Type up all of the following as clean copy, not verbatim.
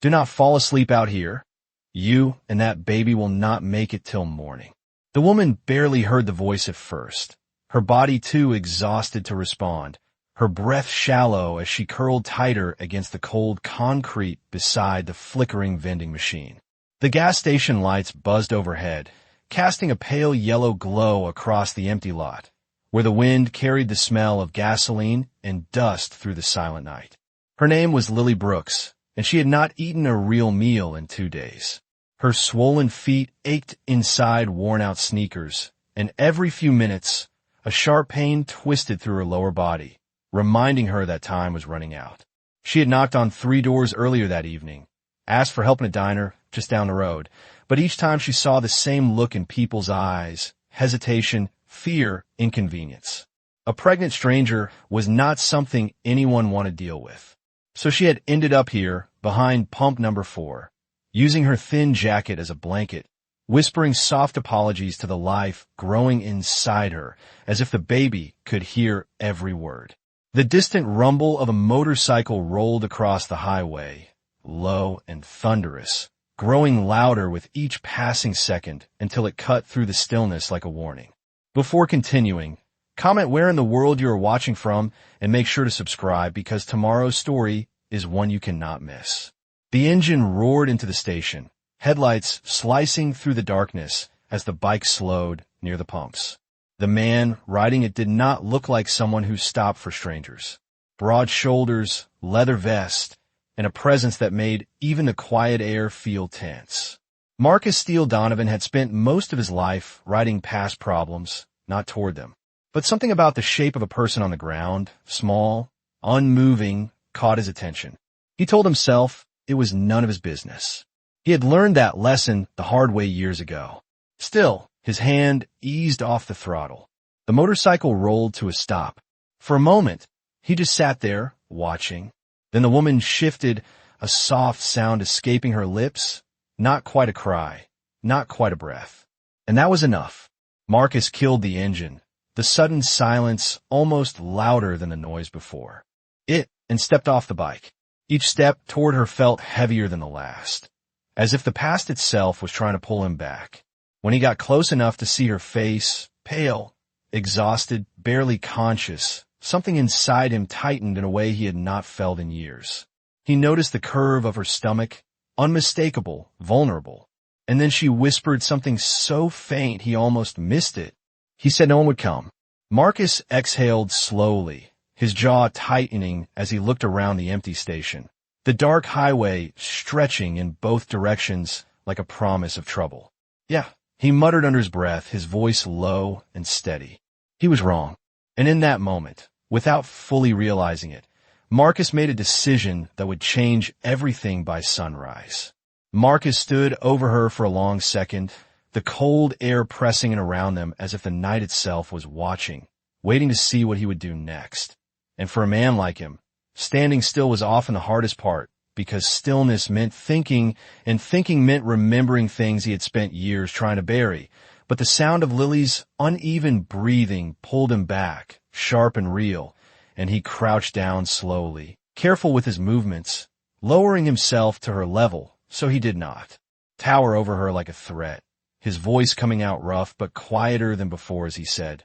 Do not fall asleep out here. You and that baby will not make it till morning." The woman barely heard the voice at first, her body too exhausted to respond, her breath shallow as she curled tighter against the cold concrete beside the flickering vending machine. The gas station lights buzzed overhead, casting a pale yellow glow across the empty lot, where the wind carried the smell of gasoline and dust through the silent night. Her name was Lily Brooks, and she had not eaten a real meal in 2 days. Her swollen feet ached inside worn-out sneakers, and every few minutes, a sharp pain twisted through her lower body, reminding her that time was running out. She had knocked on 3 doors earlier that evening, asked for help in a diner just down the road, but each time she saw the same look in people's eyes: hesitation, fear, inconvenience. A pregnant stranger was not something anyone wanted to deal with. So she had ended up here, behind pump number 4, using her thin jacket as a blanket, whispering soft apologies to the life growing inside her, as if the baby could hear every word. The distant rumble of a motorcycle rolled across the highway, low and thunderous, growing louder with each passing second until it cut through the stillness like a warning. Before continuing, comment where in the world you are watching from and make sure to subscribe because tomorrow's story is one you cannot miss. The engine roared into the station, headlights slicing through the darkness as the bike slowed near the pumps. The man riding it did not look like someone who stopped for strangers. Broad shoulders, leather vest, and a presence that made even the quiet air feel tense. Marcus Steele Donovan had spent most of his life riding past problems, not toward them. But something about the shape of a person on the ground, small, unmoving, caught his attention. He told himself it was none of his business. He had learned that lesson the hard way years ago. Still, his hand eased off the throttle. The motorcycle rolled to a stop. For a moment, he just sat there, watching. Then the woman shifted, a soft sound escaping her lips. Not quite a cry, not quite a breath. And that was enough. Marcus killed the engine, the sudden silence almost louder than the noise before. And stepped off the bike. Each step toward her felt heavier than the last, as if the past itself was trying to pull him back. When he got close enough to see her face, pale, exhausted, barely conscious, something inside him tightened in a way he had not felt in years. He noticed the curve of her stomach, unmistakable, vulnerable. And then she whispered something so faint he almost missed it. He said no one would come. Marcus exhaled slowly, his jaw tightening as he looked around the empty station. The dark highway stretching in both directions like a promise of trouble. Yeah, he muttered under his breath, his voice low and steady. He was wrong. And in that moment, without fully realizing it, Marcus made a decision that would change everything by sunrise. Marcus stood over her for a long second, the cold air pressing in around them as if the night itself was watching, waiting to see what he would do next. And for a man like him, standing still was often the hardest part, because stillness meant thinking, and thinking meant remembering things he had spent years trying to bury. But the sound of Lily's uneven breathing pulled him back, sharp and real, and he crouched down slowly, careful with his movements, lowering himself to her level so he did not tower over her like a threat, his voice coming out rough but quieter than before as he said,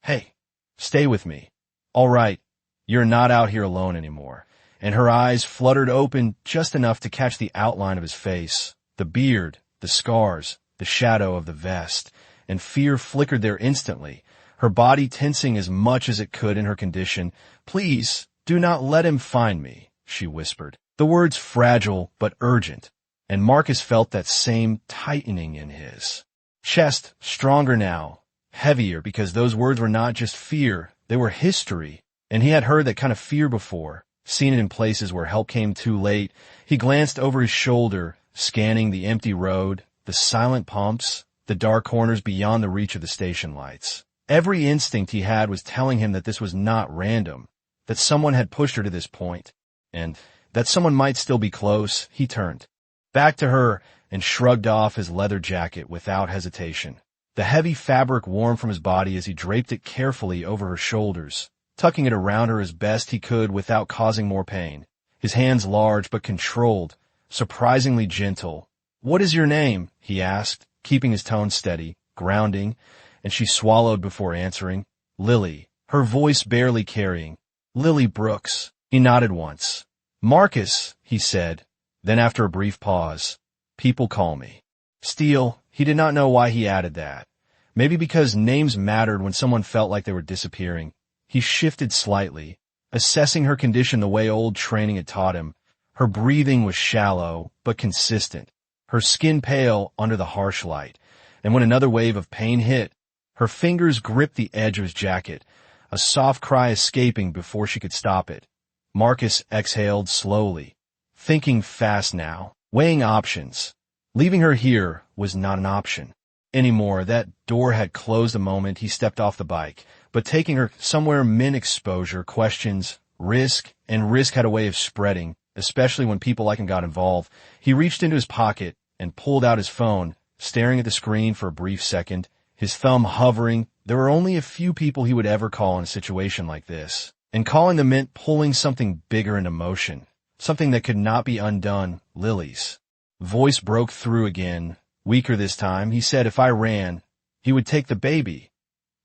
"Hey, stay with me. All right, you're not out here alone anymore." And her eyes fluttered open just enough to catch the outline of his face, the beard, the scars, the shadow of the vest, and fear flickered there instantly, her body tensing as much as it could in her condition. "Please, do not let him find me," she whispered, the words fragile but urgent, and Marcus felt that same tightening in his chest, stronger now, heavier, because those words were not just fear, they were history, and he had heard that kind of fear before, seen it in places where help came too late. He glanced over his shoulder, scanning the empty road, the silent pumps, the dark corners beyond the reach of the station lights. Every instinct he had was telling him that this was not random, that someone had pushed her to this point, and that someone might still be close. He turned back to her and shrugged off his leather jacket without hesitation, the heavy fabric warm from his body as he draped it carefully over her shoulders, tucking it around her as best he could without causing more pain, his hands large but controlled, surprisingly gentle. "What is your name?" he asked, keeping his tone steady, grounding, and she swallowed before answering. "Lily," her voice barely carrying. "Lily Brooks." He nodded once. "Marcus," he said. Then after a brief pause, "People call me Steele." He did not know why he added that. Maybe because names mattered when someone felt like they were disappearing. He shifted slightly, assessing her condition the way old training had taught him. Her breathing was shallow, but consistent. Her skin pale under the harsh light. And when another wave of pain hit, her fingers gripped the edge of his jacket, a soft cry escaping before she could stop it. Marcus exhaled slowly, thinking fast now, weighing options. Leaving her here was not an option anymore. That door had closed the moment he stepped off the bike, but taking her somewhere meant exposure, questions, risk, and risk had a way of spreading, especially when people like him got involved. He reached into his pocket and pulled out his phone, staring at the screen for a brief second, his thumb hovering. There were only a few people he would ever call in a situation like this, and calling them meant pulling something bigger into motion, something that could not be undone. Lily's voice broke through again, weaker this time. He said if I ran, he would take the baby.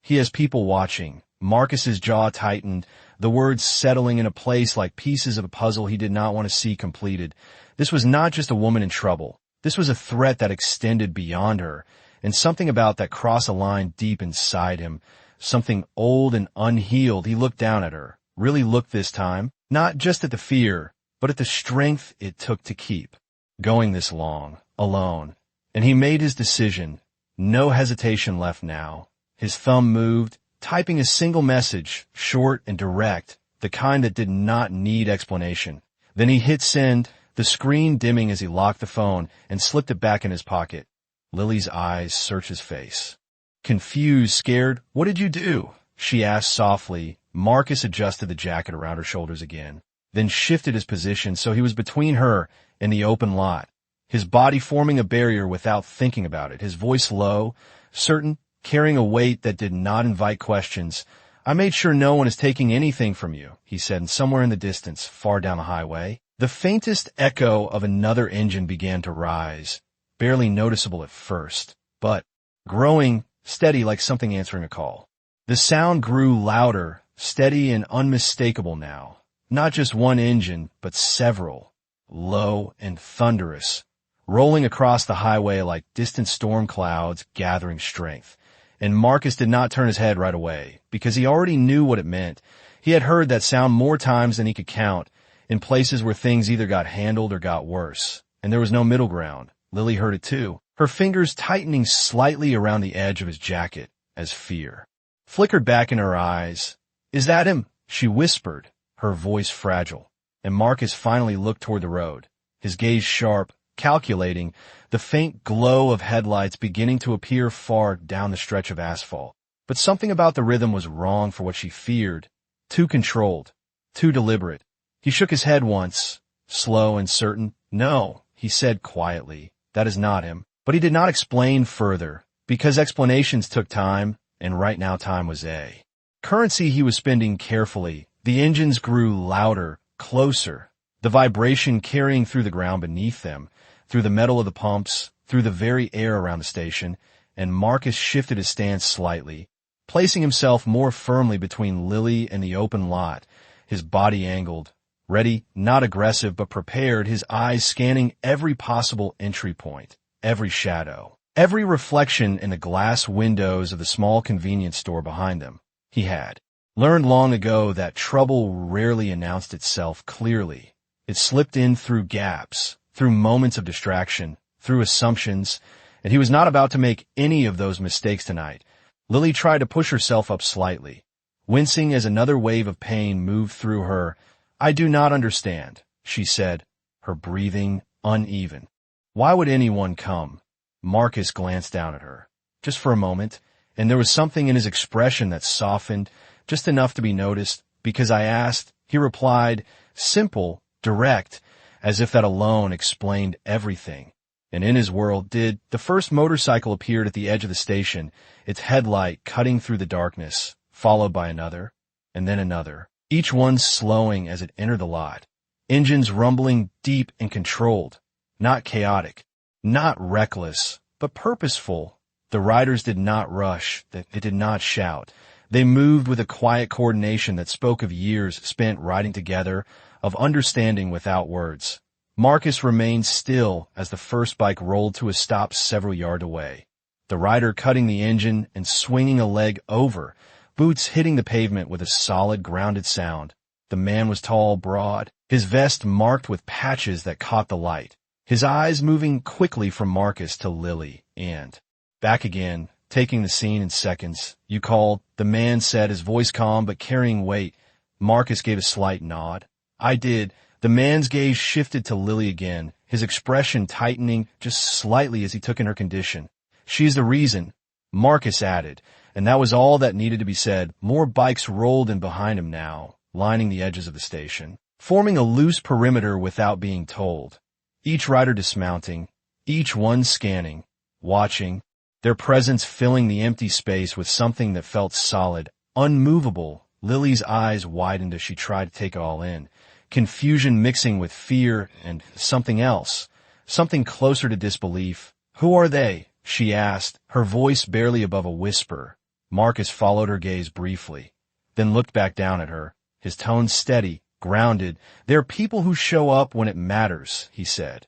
He has people watching. Marcus's jaw tightened, the words settling in a place like pieces of a puzzle he did not want to see completed. This was not just a woman in trouble. This was a threat that extended beyond her, and something about that crossed a line deep inside him, something old and unhealed. He looked down at her, really looked this time, not just at the fear, but at the strength it took to keep going this long, alone. And he made his decision. No hesitation left now. His thumb moved, typing a single message, short and direct, the kind that did not need explanation. Then he hit send, the screen dimming as he locked the phone and slipped it back in his pocket. Lily's eyes searched his face. Confused, scared. "What did you do?" she asked softly. Marcus adjusted the jacket around her shoulders again, then shifted his position so he was between her and the open lot, his body forming a barrier without thinking about it, his voice low, certain, carrying a weight that did not invite questions. "I made sure no one is taking anything from you," he said, and somewhere in the distance, far down the highway, the faintest echo of another engine began to rise, barely noticeable at first, but growing, steady like something answering a call. The sound grew louder, steady and unmistakable now. Not just one engine, but several, low and thunderous, rolling across the highway like distant storm clouds gathering strength. And Marcus did not turn his head right away, because he already knew what it meant. He had heard that sound more times than he could count, in places where things either got handled or got worse. And there was no middle ground. Lily heard it too, her fingers tightening slightly around the edge of his jacket, as fear flickered back in her eyes. "Is that him?" she whispered, her voice fragile. And Marcus finally looked toward the road, his gaze sharp, calculating, the faint glow of headlights beginning to appear far down the stretch of asphalt. But something about the rhythm was wrong for what she feared. Too controlled, too deliberate. He shook his head once, slow and certain. "No," he said quietly, "that is not him." But he did not explain further, because explanations took time, and right now time was a currency he was spending carefully. The engines grew louder, closer, the vibration carrying through the ground beneath them, through the metal of the pumps, through the very air around the station, and Marcus shifted his stance slightly, placing himself more firmly between Lily and the open lot, his body angled, ready, not aggressive but prepared, his eyes scanning every possible entry point, every shadow, every reflection in the glass windows of the small convenience store behind them. He had learned long ago that trouble rarely announced itself clearly. It slipped in through gaps, through moments of distraction, through assumptions, and he was not about to make any of those mistakes tonight. Lily tried to push herself up slightly, wincing as another wave of pain moved through her. "I do not understand," she said, her breathing uneven. "Why would anyone come?" Marcus glanced down at her, just for a moment, and there was something in his expression that softened, just enough to be noticed. "Because I asked," he replied, simple, direct, as if that alone explained everything. And in his world did. The first motorcycle appeared at the edge of the station, its headlight cutting through the darkness, followed by another, and then another, each one slowing as it entered the lot, engines rumbling deep and controlled. Not chaotic, not reckless, but purposeful. The riders did not rush, they did not shout. They moved with a quiet coordination that spoke of years spent riding together, of understanding without words. Marcus remained still as the first bike rolled to a stop several yards away. The rider cutting the engine and swinging a leg over, boots hitting the pavement with a solid, grounded sound. The man was tall, broad, his vest marked with patches that caught the light, his eyes moving quickly from Marcus to Lily and back again, taking the scene in seconds. "You called," the man said, his voice calm but carrying weight. Marcus gave a slight nod. "I did." The man's gaze shifted to Lily again, his expression tightening just slightly as he took in her condition. "She's the reason," Marcus added, and that was all that needed to be said. More bikes rolled in behind him now, lining the edges of the station, forming a loose perimeter without being told. Each rider dismounting, each one scanning, watching, their presence filling the empty space with something that felt solid, unmovable. Lily's eyes widened as she tried to take it all in, confusion mixing with fear and something else, something closer to disbelief. "Who are they?" she asked, her voice barely above a whisper. Marcus followed her gaze briefly, then looked back down at her, his tone steady, grounded. "They're people who show up when it matters," he said.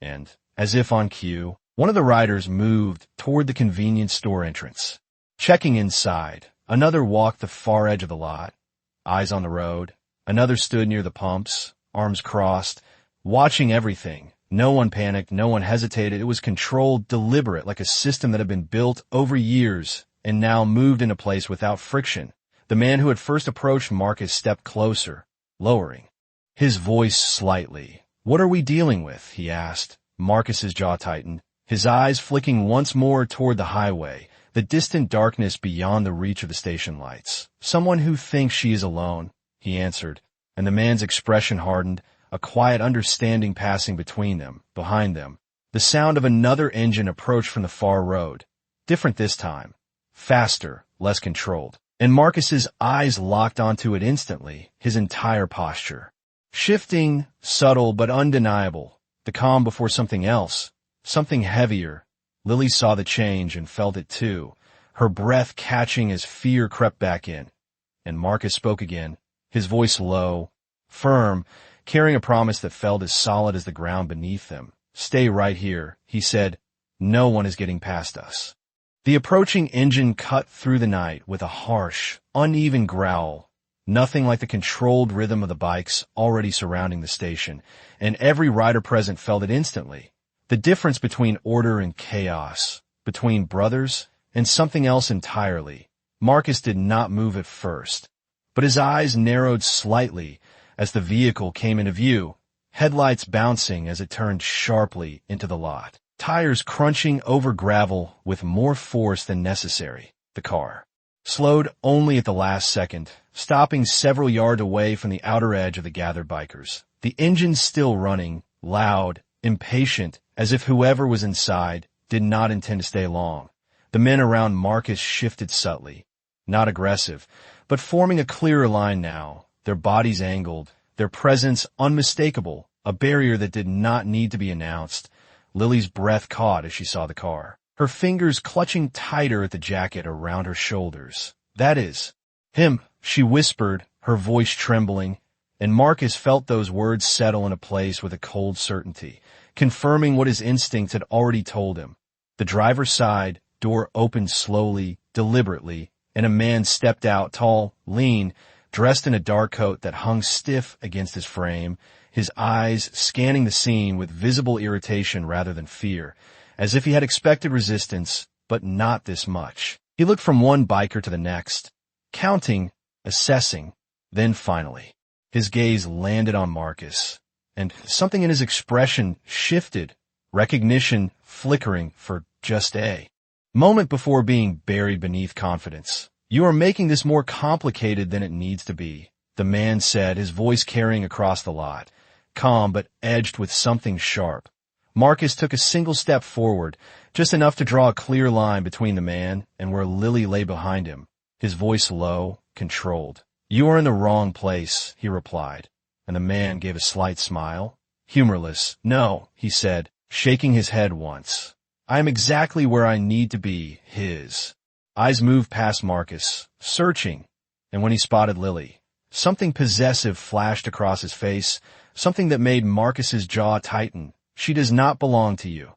And, as if on cue, one of the riders moved toward the convenience store entrance. Checking inside, another walked the far edge of the lot, eyes on the road. Another stood near the pumps, arms crossed, watching everything. No one panicked, no one hesitated. It was controlled, deliberate, like a system that had been built over years and now moved into place without friction. The man who had first approached Marcus stepped closer, lowering his voice slightly. "What are we dealing with?" he asked. Marcus's jaw tightened, his eyes flicking once more toward the highway, the distant darkness beyond the reach of the station lights. "Someone who thinks she is alone," he answered, and the man's expression hardened, a quiet understanding passing between them, behind them. The sound of another engine approached from the far road. Different this time. Faster, less controlled. And Marcus's eyes locked onto it instantly, his entire posture. Shifting, subtle but undeniable. The calm before something else. Something heavier. Lily saw the change and felt it too, her breath catching as fear crept back in. And Marcus spoke again, his voice low, firm, carrying a promise that felt as solid as the ground beneath them. "Stay right here," he said. "No one is getting past us." The approaching engine cut through the night with a harsh, uneven growl, nothing like the controlled rhythm of the bikes already surrounding the station, and every rider present felt it instantly. The difference between order and chaos, between brothers and something else entirely. Marcus did not move at first, but his eyes narrowed slightly as the vehicle came into view, headlights bouncing as it turned sharply into the lot, tires crunching over gravel with more force than necessary. The car slowed only at the last second, stopping several yards away from the outer edge of the gathered bikers. The engine still running, loud, impatient, as if whoever was inside did not intend to stay long. The men around Marcus shifted subtly, not aggressive, but forming a clearer line now, their bodies angled, their presence unmistakable, a barrier that did not need to be announced. Lily's breath caught as she saw the car, her fingers clutching tighter at the jacket around her shoulders. "That is him," she whispered, her voice trembling, and Marcus felt those words settle into place with a cold certainty, confirming what his instincts had already told him. The driver's side door opened slowly, deliberately, and a man stepped out, tall, lean, dressed in a dark coat that hung stiff against his frame, his eyes scanning the scene with visible irritation rather than fear, as if he had expected resistance, but not this much. He looked from one biker to the next, counting, assessing, then finally, his gaze landed on Marcus, and something in his expression shifted, recognition flickering for just a moment before being buried beneath confidence. "You are making this more complicated than it needs to be," the man said, his voice carrying across the lot, calm but edged with something sharp. Marcus took a single step forward, just enough to draw a clear line between the man and where Lily lay behind him, his voice low, controlled. "You are in the wrong place," he replied, and the man gave a slight smile. Humorless. "No," he said, shaking his head once. I am exactly where I need to be, his eyes moved past Marcus, searching, and when he spotted Lily, something possessive flashed across his face, something that made Marcus's jaw tighten. She does not belong to you,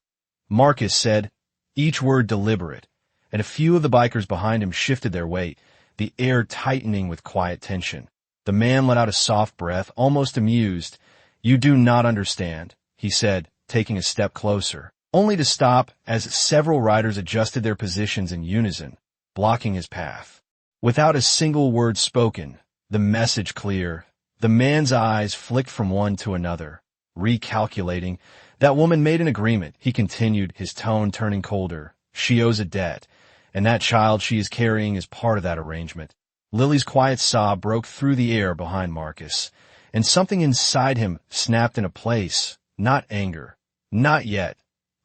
Marcus said, each word deliberate, and a few of the bikers behind him shifted their weight, the air tightening with quiet tension. The man let out a soft breath, almost amused. You do not understand, he said, taking a step closer, only to stop as several riders adjusted their positions in unison, blocking his path. Without a single word spoken, the message clear, the man's eyes flicked from one to another, recalculating. That woman made an agreement, he continued, his tone turning colder. She owes a debt, and that child she is carrying is part of that arrangement. Lily's quiet sob broke through the air behind Marcus, and something inside him snapped into place. Not anger, not yet,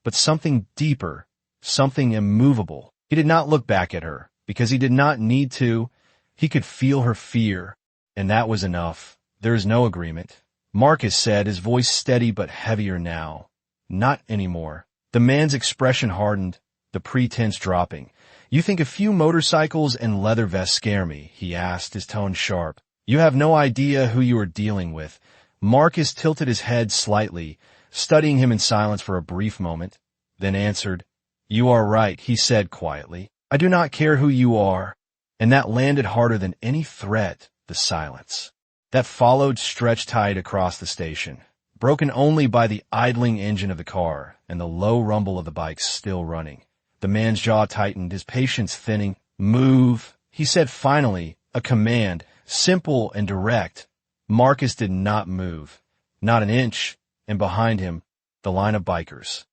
but something deeper, something immovable. He did not look back at her, because he did not need to. He could feel her fear, and that was enough. There is no agreement, Marcus said, his voice steady but heavier now. Not anymore. The man's expression hardened, the pretense dropping. You think a few motorcycles and leather vests scare me, he asked, his tone sharp. You have no idea who you are dealing with. Marcus tilted his head slightly, studying him in silence for a brief moment, then answered. You are right, he said quietly. I do not care who you are. And that landed harder than any threat, the silence that followed stretched tight across the station, broken only by the idling engine of the car and the low rumble of the bikes still running. The man's jaw tightened, his patience thinning. Move, he said finally, a command, simple and direct. Marcus did not move, not an inch, and behind him, the line of bikers,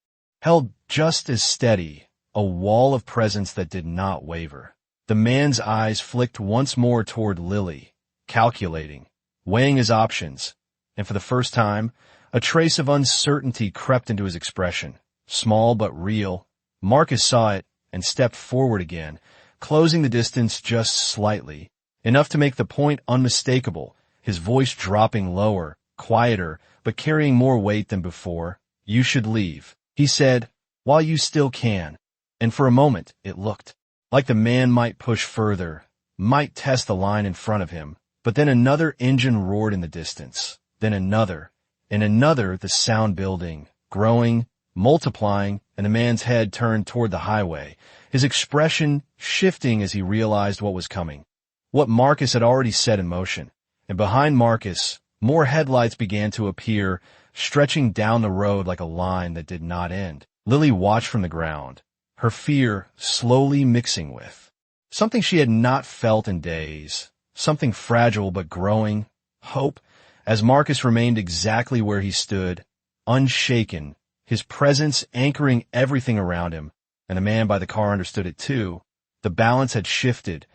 held just as steady, a wall of presence that did not waver. The man's eyes flicked once more toward Lily, calculating, weighing his options, and for the first time, a trace of uncertainty crept into his expression, small but real. Marcus saw it and stepped forward again, closing the distance just slightly, enough to make the point unmistakable, his voice dropping lower, quieter, but carrying more weight than before. You should leave, he said, while you still can. And for a moment, it looked like the man might push further, might test the line in front of him, but then another engine roared in the distance, then another, and another, the sound building, growing, multiplying, and the man's head turned toward the highway, his expression shifting as he realized what was coming, what Marcus had already set in motion. And behind Marcus, more headlights began to appear, stretching down the road like a line that did not end. Lily watched from the ground, her fear slowly mixing with something she had not felt in days, something fragile but growing, hope, as Marcus remained exactly where he stood, unshaken, his presence anchoring everything around him, and the man by the car understood it too. The balance had shifted,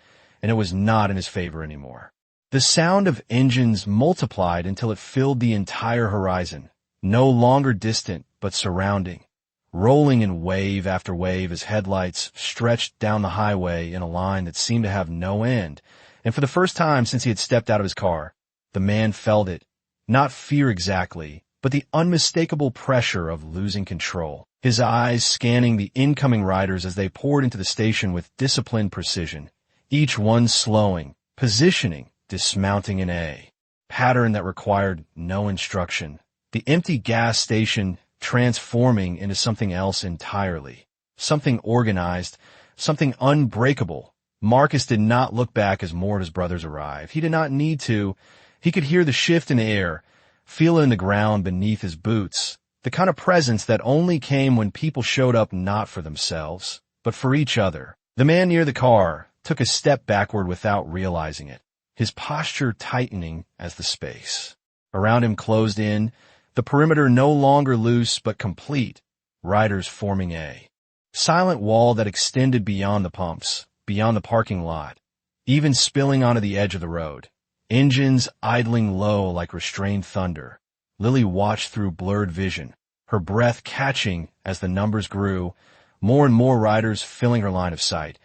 and it was not in his favor anymore. The sound of engines multiplied until it filled the entire horizon, no longer distant but surrounding, rolling in wave after wave as headlights stretched down the highway in a line that seemed to have no end. And for the first time since he had stepped out of his car, the man felt it, not fear exactly, but the unmistakable pressure of losing control, his eyes scanning the incoming riders as they poured into the station with disciplined precision, each one slowing, positioning, dismounting in a pattern that required no instruction. The empty gas station transforming into something else entirely, something organized, something unbreakable. Marcus did not look back as more of his brothers arrived. He did not need to. He could hear the shift in the air, feel it in the ground beneath his boots, the kind of presence that only came when people showed up not for themselves, but for each other. The man near the car took a step backward without realizing it, his posture tightening as the space around him closed in, the perimeter no longer loose but complete, riders forming a silent wall that extended beyond the pumps, beyond the parking lot, even spilling onto the edge of the road. Engines idling low like restrained thunder. Lily watched through blurred vision, her breath catching as the numbers grew, more and more riders filling her line of sight,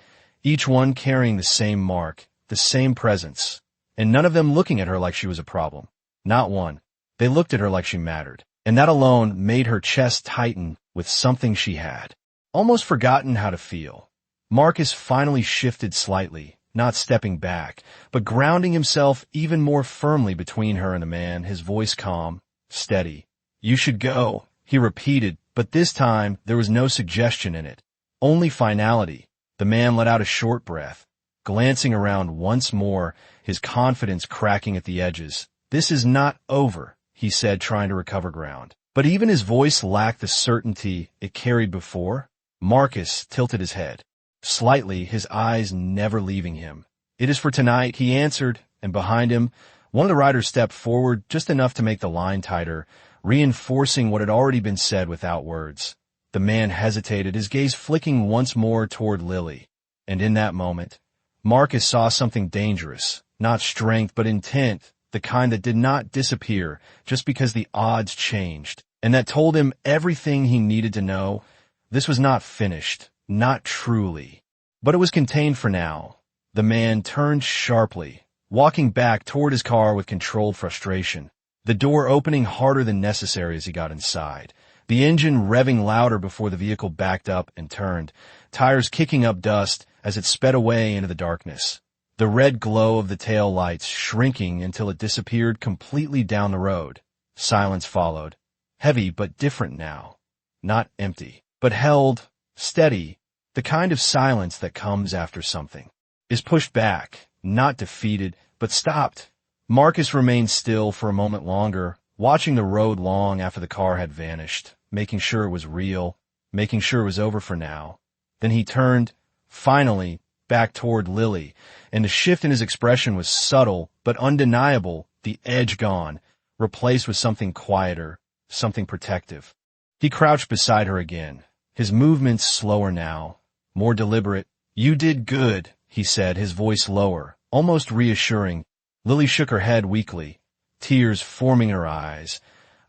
each one carrying the same mark, the same presence, and none of them looking at her like she was a problem. Not one. They looked at her like she mattered. And that alone made her chest tighten with something she had almost forgotten how to feel. Marcus finally shifted slightly, not stepping back, but grounding himself even more firmly between her and the man, his voice calm, steady. "You should go," he repeated, but this time there was no suggestion in it, only finality. The man let out a short breath, glancing around once more, his confidence cracking at the edges. "This is not over," he said, trying to recover ground. But even his voice lacked the certainty it carried before. Marcus tilted his head slightly, his eyes never leaving him. "It is for tonight," he answered, and behind him, one of the riders stepped forward just enough to make the line tighter, reinforcing what had already been said without words. The man hesitated, his gaze flicking once more toward Lily. And in that moment, Marcus saw something dangerous, not strength but intent, the kind that did not disappear just because the odds changed, and that told him everything he needed to know. This was not finished, not truly, but it was contained for now. The man turned sharply, walking back toward his car with controlled frustration, the door opening harder than necessary as he got inside, the engine revving louder before the vehicle backed up and turned, tires kicking up dust as it sped away into the darkness, the red glow of the tail lights shrinking until it disappeared completely down the road. Silence followed, heavy but different now, not empty, but held, steady, the kind of silence that comes after something is pushed back, not defeated, but stopped. Marcus remained still for a moment longer, watching the road long after the car had vanished, making sure it was real, making sure it was over for now. Then he turned, finally, back toward Lily, and the shift in his expression was subtle but undeniable, the edge gone, replaced with something quieter, something protective. He crouched beside her again, his movements slower now, more deliberate. "You did good," he said, his voice lower, almost reassuring. Lily shook her head weakly, tears forming her eyes.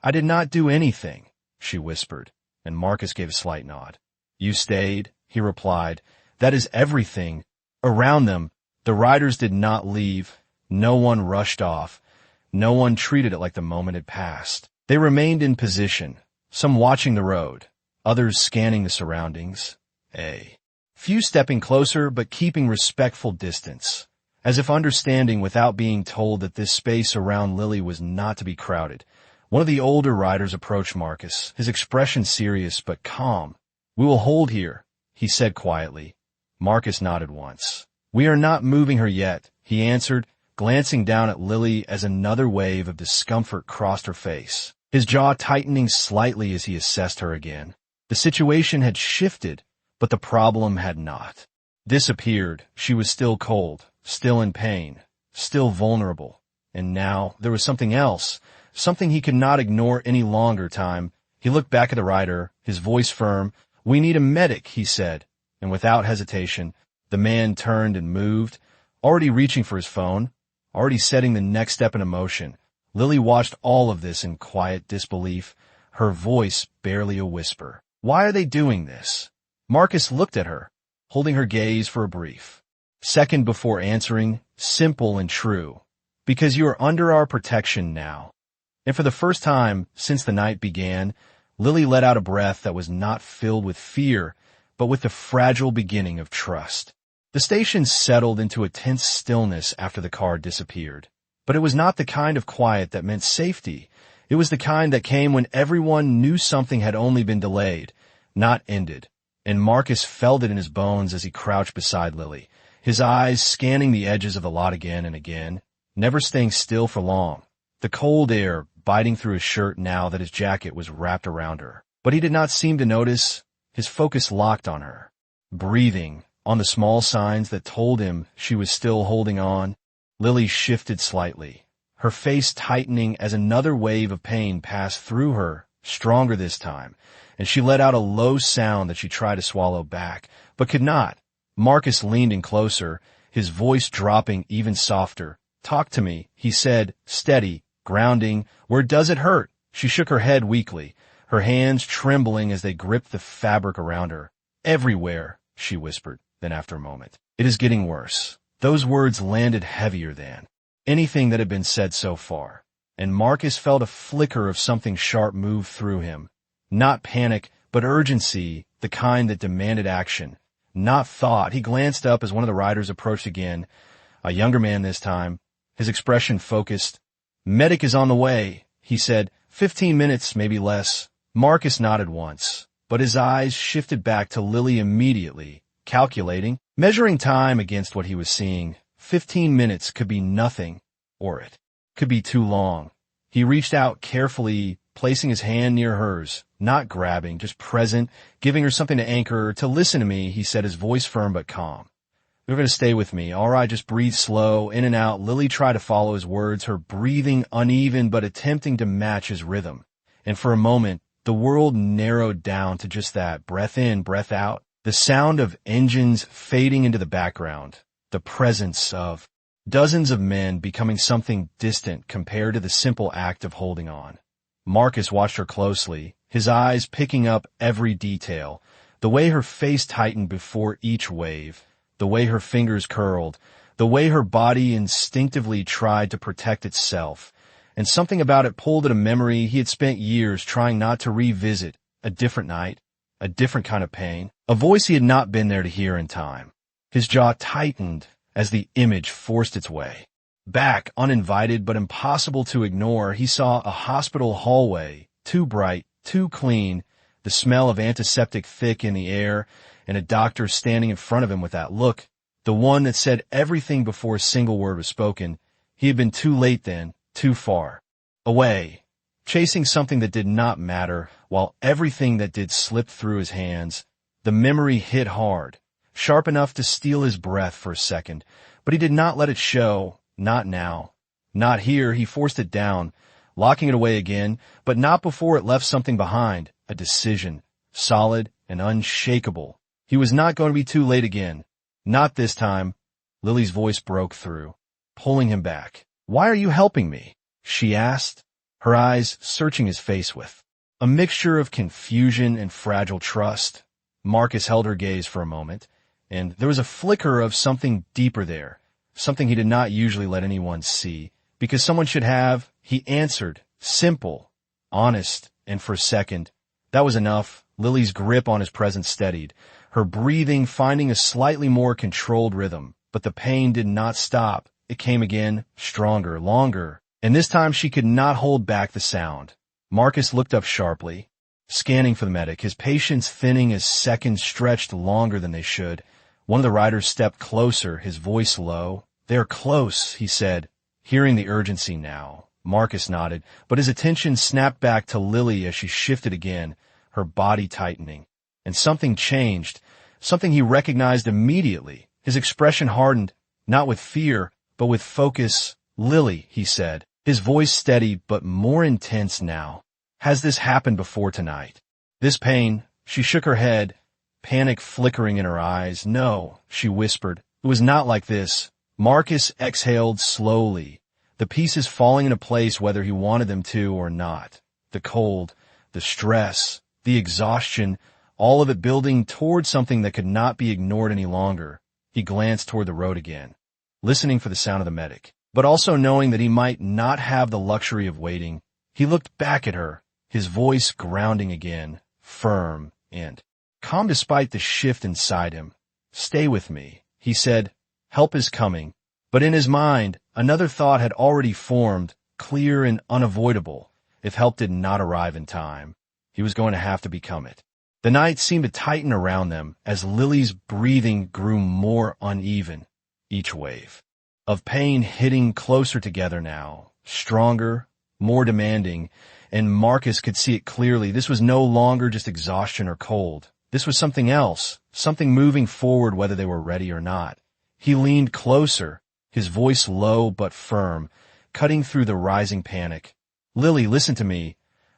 "I did not do anything," she whispered, and Marcus gave a slight nod. "You stayed," he replied. "That is everything." Around them, the riders did not leave. No one rushed off. No one treated it like the moment had passed. They remained in position, some watching the road, others scanning the surroundings. A few stepping closer but keeping respectful distance, as if understanding without being told that this space around Lily was not to be crowded. One of the older riders approached Marcus, his expression serious but calm. "We will hold here," he said quietly. Marcus nodded once. "We are not moving her yet," he answered, glancing down at Lily as another wave of discomfort crossed her face, his jaw tightening slightly as he assessed her again. The situation had shifted, but the problem had not disappeared. She was still cold, still in pain, still vulnerable. And now there was something else, something he could not ignore any longer. He looked back at the rider, his voice firm. "We need a medic," he said, and without hesitation, the man turned and moved, already reaching for his phone, already setting the next step in emotion. Lily watched all of this in quiet disbelief, her voice barely a whisper. "Why are they doing this?" Marcus looked at her, holding her gaze for a brief second before answering, simple and true. "Because you are under our protection now." And for the first time since the night began, Lily let out a breath that was not filled with fear, but with the fragile beginning of trust. The station settled into a tense stillness after the car disappeared. But it was not the kind of quiet that meant safety. It was the kind that came when everyone knew something had only been delayed, not ended. And Marcus felt it in his bones as he crouched beside Lily, his eyes scanning the edges of the lot again and again, never staying still for long, the cold air biting through his shirt now that his jacket was wrapped around her. But he did not seem to notice, his focus locked on her, breathing, on the small signs that told him she was still holding on. Lily shifted slightly, her face tightening as another wave of pain passed through her, stronger this time, and she let out a low sound that she tried to swallow back, but could not. Marcus leaned in closer, his voice dropping even softer. "Talk to me," he said, steady, grounding. "Where does it hurt?" She shook her head weakly, her hands trembling as they gripped the fabric around her. "Everywhere," she whispered. Then after a moment, "It is getting worse." Those words landed heavier than anything that had been said so far. And Marcus felt a flicker of something sharp move through him. Not panic, but urgency, the kind that demanded action. Not thought. He glanced up as one of the riders approached again, a younger man this time, his expression focused. "Medic is on the way," he said. 15 minutes, maybe less. Marcus nodded once, but his eyes shifted back to Lily immediately, calculating, measuring time against what he was seeing. 15 minutes could be nothing, or it could be too long. He reached out carefully, placing his hand near hers, not grabbing, just present, giving her something to anchor her. "To listen to me," he said, his voice firm but calm. "You're going to stay with me. All right, just breathe slow, in and out." Lily tried to follow his words, her breathing uneven but attempting to match his rhythm. And for a moment, the world narrowed down to just that, breath in, breath out. The sound of engines fading into the background. The presence of dozens of men becoming something distant compared to the simple act of holding on. Marcus watched her closely, his eyes picking up every detail, the way her face tightened before each wave, the way her fingers curled, the way her body instinctively tried to protect itself, and something about it pulled at a memory he had spent years trying not to revisit, a different night, a different kind of pain, a voice he had not been there to hear in time. His jaw tightened as the image forced its way. Back, uninvited but impossible to ignore, he saw a hospital hallway, too bright, too clean, the smell of antiseptic thick in the air, and a doctor standing in front of him with that look, the one that said everything before a single word was spoken. He had been too late then, too far. Away, chasing something that did not matter, while everything that did slipped through his hands. The memory hit hard, sharp enough to steal his breath for a second, but he did not let it show. Not now. Not here. He forced it down, locking it away again, but not before it left something behind, a decision, solid and unshakable. He was not going to be too late again. Not this time. Lily's voice broke through, pulling him back. "Why are you helping me?" she asked, her eyes searching his face with a mixture of confusion and fragile trust. Marcus held her gaze for a moment, and there was a flicker of something deeper there. Something he did not usually let anyone see, because someone should have. He answered, simple, honest, and for a second, that was enough. Lily's grip on his presence steadied, her breathing finding a slightly more controlled rhythm, but the pain did not stop. It came again, stronger, longer, and this time she could not hold back the sound. Marcus looked up sharply, scanning for the medic, his patience thinning as seconds stretched longer than they should. One of the riders stepped closer, his voice low. "They're close," he said, hearing the urgency now. Marcus nodded, but his attention snapped back to Lily as she shifted again, her body tightening. And something changed, something he recognized immediately. His expression hardened, not with fear, but with focus. "Lily," he said, his voice steady but more intense now. "Has this happened before tonight?" "This pain?" She shook her head, panic flickering in her eyes. "No," she whispered. "It was not like this." Marcus exhaled slowly, the pieces falling into place whether he wanted them to or not. The cold, the stress, the exhaustion, all of it building toward something that could not be ignored any longer. He glanced toward the road again, listening for the sound of the medic, but also knowing that he might not have the luxury of waiting. He looked back at her, his voice grounding again, firm and calm despite the shift inside him. "Stay with me," he said. "Help is coming." But in his mind, another thought had already formed, clear and unavoidable. If help did not arrive in time, he was going to have to become it. The night seemed to tighten around them as Lily's breathing grew more uneven, each wave of pain hitting closer together now, stronger, more demanding, and Marcus could see it clearly. This was no longer just exhaustion or cold. This was something else, something moving forward whether they were ready or not. He leaned closer, his voice low but firm, cutting through the rising panic. "Lily, listen to me.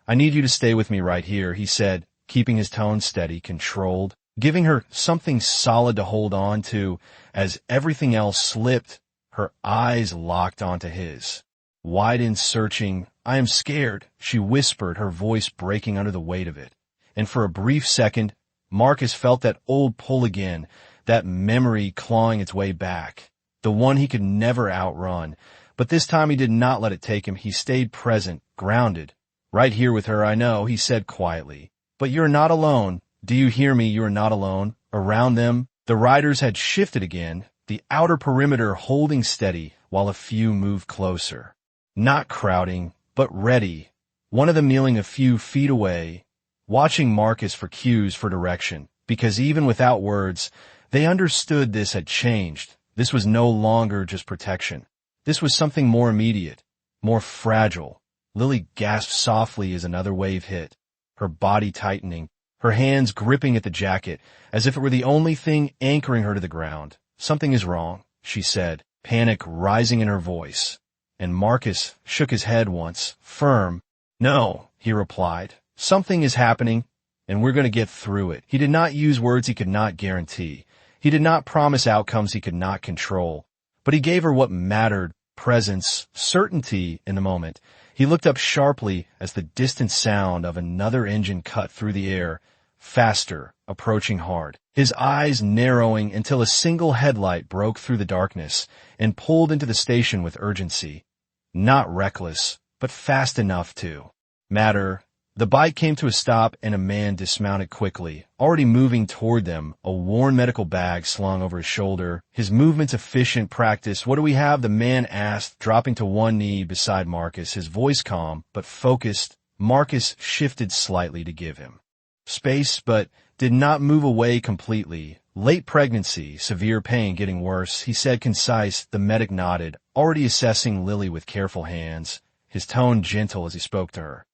I need you to stay with me right here," he said, keeping his tone steady, controlled, giving her something solid to hold on to as everything else slipped. Her eyes locked onto his, wide and searching. "I am scared," she whispered, her voice breaking under the weight of it. And for a brief second, Marcus felt that old pull again, that memory clawing its way back, the one he could never outrun, But this time he did not let it take him. He stayed present, grounded. "Right here with her, I know," he said quietly. "But you're not alone. Do you hear me? You are not alone." Around them, the riders had shifted again, the outer perimeter holding steady while a few moved closer. Not crowding, but ready. One of them kneeling a few feet away, watching Marcus for cues for direction, because even without words, they understood this had changed. This was no longer just protection. This was something more immediate, more fragile. Lily gasped softly as another wave hit, her body tightening, her hands gripping at the jacket, as if it were the only thing anchoring her to the ground. "Something is wrong," she said, panic rising in her voice. And Marcus shook his head once, firm. "No," he replied. "Something is happening, and we're going to get through it." He did not use words he could not guarantee. He did not promise outcomes he could not control. But he gave her what mattered, presence, certainty in the moment. He looked up sharply as the distant sound of another engine cut through the air, faster, approaching hard. His eyes narrowing until a single headlight broke through the darkness and pulled into the station with urgency. Not reckless, but fast enough to matter. The bike came to a stop and a man dismounted quickly, already moving toward them, a worn medical bag slung over his shoulder, his movements efficient, practice. "What do we have?" the man asked, dropping to one knee beside Marcus, his voice calm but focused. Marcus shifted slightly to give him space, but did not move away completely. "Late pregnancy, severe pain, getting worse," he said, concise. The medic nodded, already assessing Lily with careful hands, his tone gentle as he spoke to her,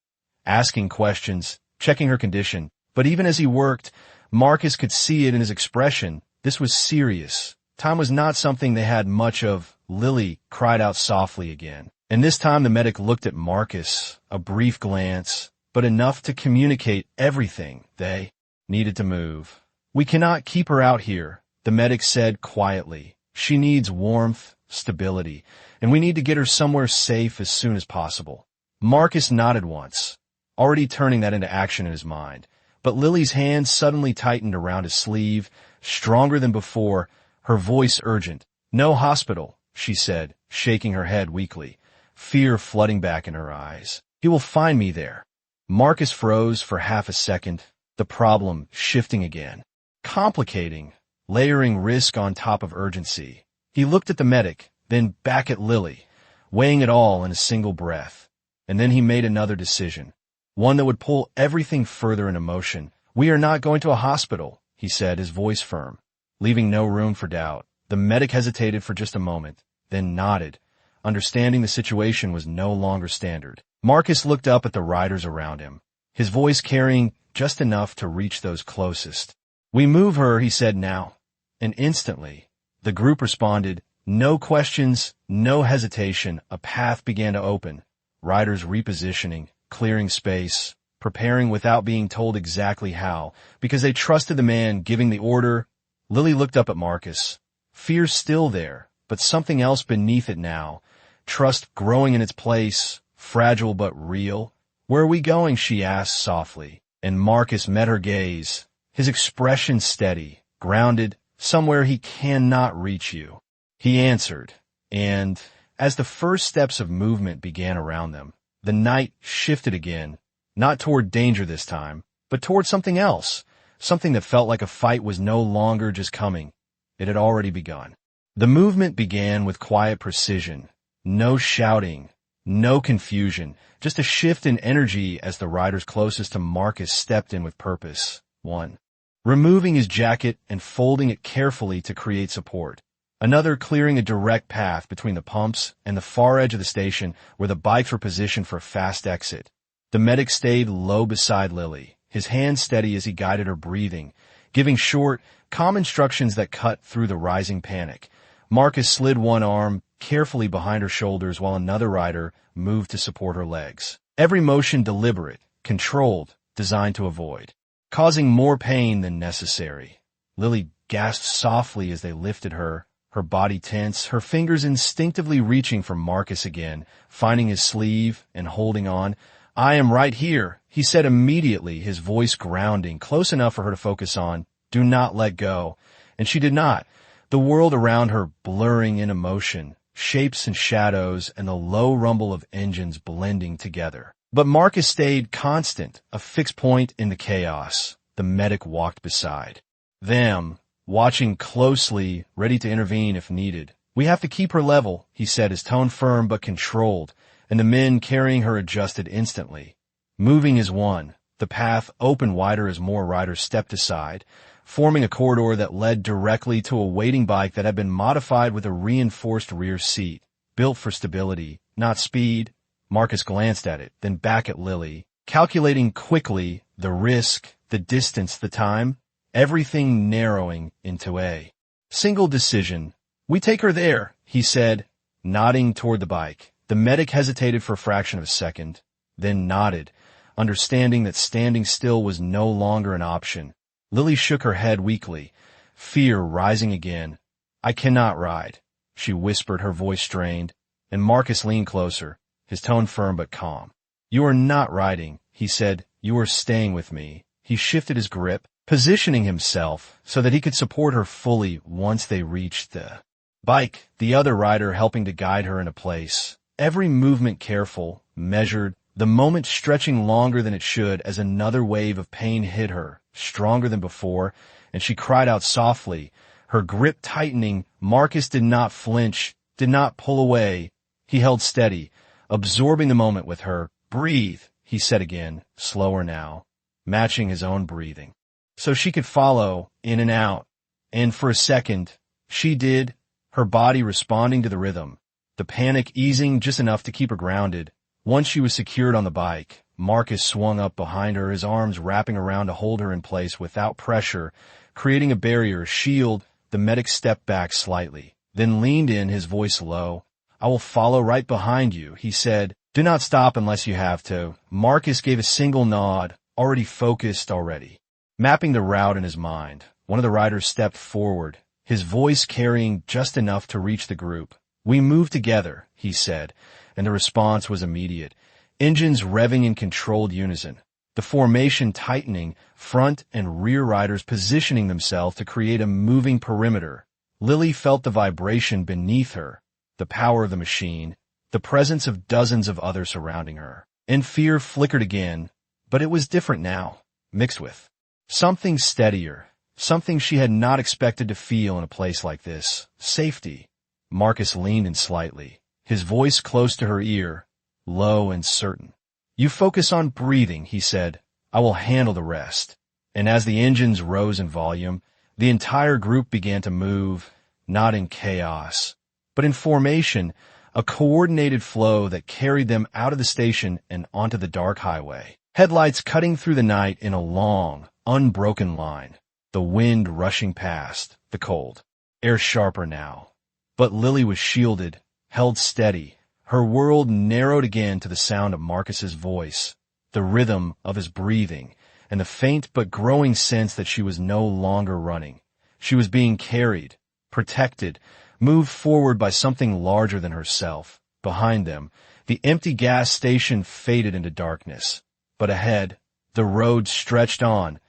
asking questions, checking her condition. But even as he worked, Marcus could see it in his expression. This was serious. Time was not something they had much of. Lily cried out softly again. And this time the medic looked at Marcus, a brief glance, but enough to communicate everything. They needed to move. "We cannot keep her out here," the medic said quietly. "She needs warmth, stability, and we need to get her somewhere safe as soon as possible." Marcus nodded once, already turning that into action in his mind. But Lily's hand suddenly tightened around his sleeve, stronger than before, her voice urgent. "No hospital," she said, shaking her head weakly, fear flooding back in her eyes. "He will find me there." Marcus froze for half a second, the problem shifting again, complicating, layering risk on top of urgency. He looked at the medic, then back at Lily, weighing it all in a single breath. And then he made another decision, one that would pull everything further into motion. "We are not going to a hospital," he said, his voice firm, leaving no room for doubt. The medic hesitated for just a moment, then nodded, understanding the situation was no longer standard. Marcus looked up at the riders around him, his voice carrying just enough to reach those closest. "We move her," he said now. And instantly, the group responded. No questions, no hesitation. A path began to open. Riders repositioning, clearing space, preparing without being told exactly how, because they trusted the man giving the order. Lily looked up at Marcus. Fear still there, but something else beneath it now. Trust growing in its place, fragile but real. "Where are we going?" she asked softly. And Marcus met her gaze, his expression steady, grounded, "Somewhere he cannot reach you." He answered, and as the first steps of movement began around them, the night shifted again, not toward danger this time, but toward something else, something that felt like a fight was no longer just coming. It had already begun. The movement began with quiet precision, no shouting, no confusion, just a shift in energy as the riders closest to Marcus stepped in with purpose. One, removing his jacket and folding it carefully to create support. Another clearing a direct path between the pumps and the far edge of the station where the bikes were positioned for a fast exit. The medic stayed low beside Lily, his hand steady as he guided her breathing, giving short, calm instructions that cut through the rising panic. Marcus slid one arm carefully behind her shoulders while another rider moved to support her legs. Every motion deliberate, controlled, designed to avoid, causing more pain than necessary. Lily gasped softly as they lifted her, her body tense, her fingers instinctively reaching for Marcus again, finding his sleeve and holding on. "I am right here," he said immediately, his voice grounding, close enough for her to focus on. "Do not let go." And she did not, the world around her blurring in emotion. shapes and shadows, and the low rumble of engines blending together. But Marcus stayed constant, a fixed point in the chaos. The medic walked beside them, watching closely, ready to intervene if needed. "We have to keep her level," he said, his tone firm but controlled, and the men carrying her adjusted instantly. Moving as one, the path opened wider as more riders stepped aside, forming a corridor that led directly to a waiting bike that had been modified with a reinforced rear seat, built for stability, not speed. Marcus glanced at it, then back at Lily, calculating quickly the risk, the distance, the time, everything narrowing into a single decision. "We take her there," he said, nodding toward the bike. The medic hesitated for a fraction of a second, then nodded, understanding that standing still was no longer an option. Lily shook her head weakly, fear rising again. "I cannot ride," she whispered, her voice strained, and Marcus leaned closer, his tone firm but calm. "You are not riding," he said. "You are staying with me." He shifted his grip, positioning himself so that he could support her fully once they reached the bike, the other rider helping to guide her into place. Every movement careful, measured, the moment stretching longer than it should as another wave of pain hit her, stronger than before, and she cried out softly, her grip tightening. Marcus did not flinch, did not pull away. He held steady, absorbing the moment with her. "Breathe," he said again, slower now, matching his own breathing, so she could follow, in and out. And for a second, she did, her body responding to the rhythm, the panic easing just enough to keep her grounded. Once she was secured on the bike, Marcus swung up behind her, his arms wrapping around to hold her in place without pressure, creating a barrier, a shield. The medic stepped back slightly, then leaned in, his voice low. "I will follow right behind you," he said. "Do not stop unless you have to." Marcus gave a single nod, already focused, already mapping the route in his mind. One of the riders stepped forward, his voice carrying just enough to reach the group. "We move together," he said, and the response was immediate. Engines revving in controlled unison, the formation tightening, front and rear riders positioning themselves to create a moving perimeter. Lily felt the vibration beneath her, the power of the machine, the presence of dozens of others surrounding her. And fear flickered again, but it was different now, mixed with something steadier, something she had not expected to feel in a place like this. Safety. Marcus leaned in slightly, his voice close to her ear, low and certain. "You focus on breathing," he said. "I will handle the rest." And as the engines rose in volume, the entire group began to move, not in chaos, but in formation, a coordinated flow that carried them out of the station and onto the dark highway. Headlights cutting through the night in a long, unbroken line, the wind rushing past, the cold air sharper now. But Lily was shielded, held steady. Her world narrowed again to the sound of Marcus's voice, the rhythm of his breathing, and the faint but growing sense that she was no longer running. She was being carried, protected, moved forward by something larger than herself. Behind them, the empty gas station faded into darkness. But ahead, the road stretched on,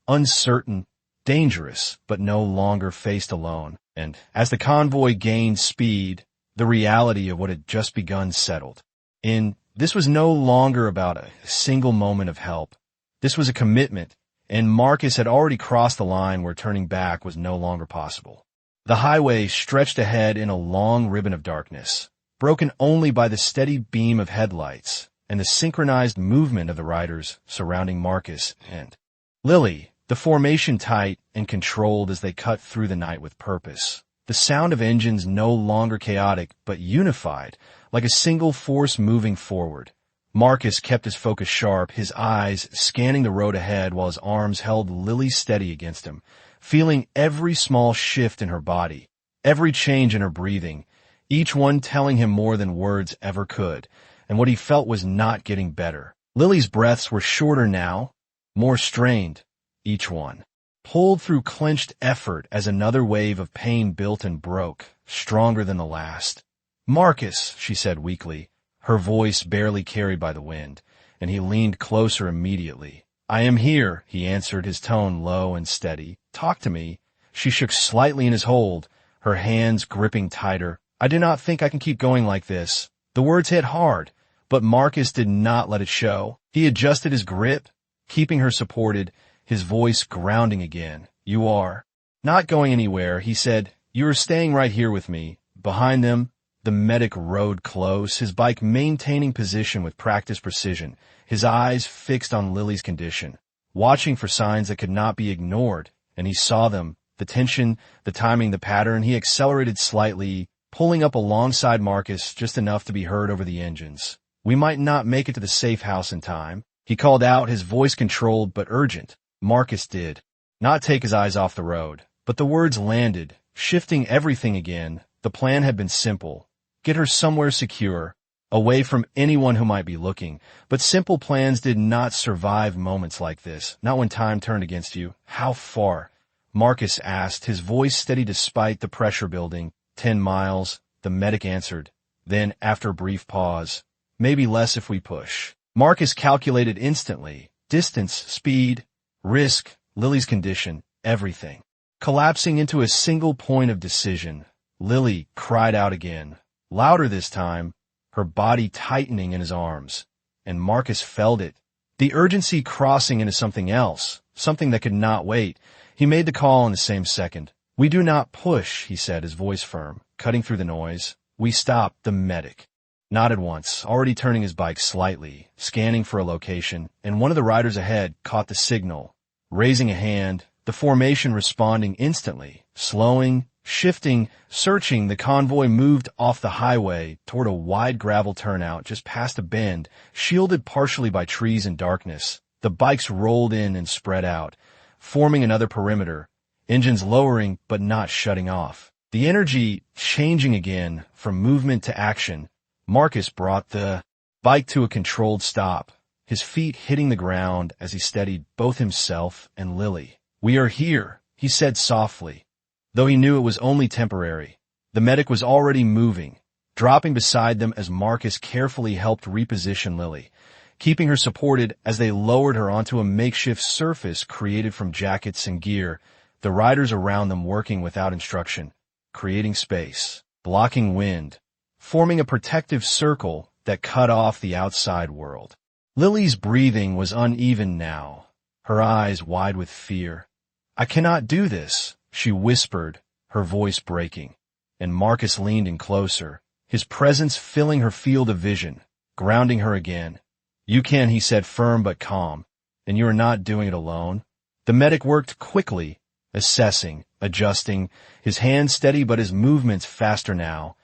uncertain, dangerous, but no longer faced alone. And as the convoy gained speed, the reality of what had just begun settled in. This was no longer about a single moment of help. This was a commitment, and Marcus had already crossed the line where turning back was no longer possible. The highway stretched ahead in a long ribbon of darkness, broken only by the steady beam of headlights and the synchronized movement of the riders surrounding Marcus and Lily, the formation tight and controlled as they cut through the night with purpose. The sound of engines no longer chaotic, but unified, like a single force moving forward. Marcus kept his focus sharp, his eyes scanning the road ahead while his arms held Lily steady against him, feeling every small shift in her body, every change in her breathing, each one telling him more than words ever could, and what he felt was not getting better. Lily's breaths were shorter now, more strained, each one pulled through clenched effort as another wave of pain built and broke, stronger than the last. "Marcus," she said weakly, her voice barely carried by the wind, and he leaned closer immediately. "I am here," he answered, his tone low and steady. "Talk to me." She shook slightly in his hold, her hands gripping tighter. I do not think I can keep going like this. The words hit hard, but Marcus did not let it show. He adjusted his grip, keeping her supported, his voice grounding again. You are not going anywhere, he said. You are staying right here with me. Behind them, the medic rode close, his bike maintaining position with practiced precision, his eyes fixed on Lily's condition, watching for signs that could not be ignored, and he saw them. The tension, the timing, the pattern. He accelerated slightly, pulling up alongside Marcus just enough to be heard over the engines. We might not make it to the safe house in time, he called out, his voice controlled but urgent. Marcus did not take his eyes off the road, but the words landed, shifting everything again. The plan had been simple. Get her somewhere secure, away from anyone who might be looking. But simple plans did not survive moments like this, not when time turned against you. How far? Marcus asked, his voice steady despite the pressure building. 10 miles, the medic answered. Then, after a brief pause, maybe less if we push. Marcus calculated instantly. Distance, speed, risk, Lily's condition, everything. Collapsing into a single point of decision, Lily cried out again, louder this time, her body tightening in his arms. And Marcus felt it. The urgency crossing into something else, something that could not wait. He made the call in the same second. We do not push, he said, his voice firm, cutting through the noise. We stop. The medic nodded once, already turning his bike slightly, scanning for a location, and one of the riders ahead caught the signal. Raising a hand, the formation responding instantly, slowing, shifting, searching, the convoy moved off the highway toward a wide gravel turnout just past a bend, shielded partially by trees and darkness. The bikes rolled in and spread out, forming another perimeter, engines lowering but not shutting off. The energy changing again from movement to action. Marcus brought the bike to a controlled stop, his feet hitting the ground as he steadied both himself and Lily. We are here, he said softly, though he knew it was only temporary. The medic was already moving, dropping beside them as Marcus carefully helped reposition Lily, keeping her supported as they lowered her onto a makeshift surface created from jackets and gear, the riders around them working without instruction, creating space, blocking wind, forming a protective circle that cut off the outside world. Lily's breathing was uneven now, her eyes wide with fear. I cannot do this, she whispered, her voice breaking, and Marcus leaned in closer, his presence filling her field of vision, grounding her again. You can, he said, firm but calm, and you are not doing it alone. The medic worked quickly, assessing, adjusting, his hands steady but his movements faster now,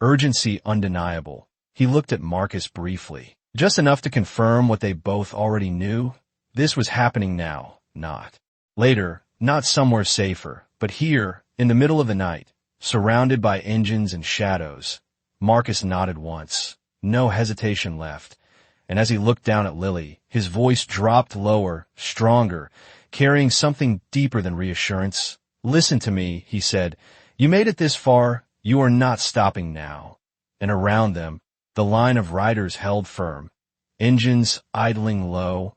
urgency undeniable. He looked at Marcus briefly, just enough to confirm what they both already knew. This was happening now, not later, not somewhere safer, but here, in the middle of the night, surrounded by engines and shadows. Marcus nodded once, no hesitation left, and as he looked down at Lily, his voice dropped lower, stronger, carrying something deeper than reassurance. Listen to me, he said. You made it this far. You are not stopping now. And around them, the line of riders held firm, engines idling low,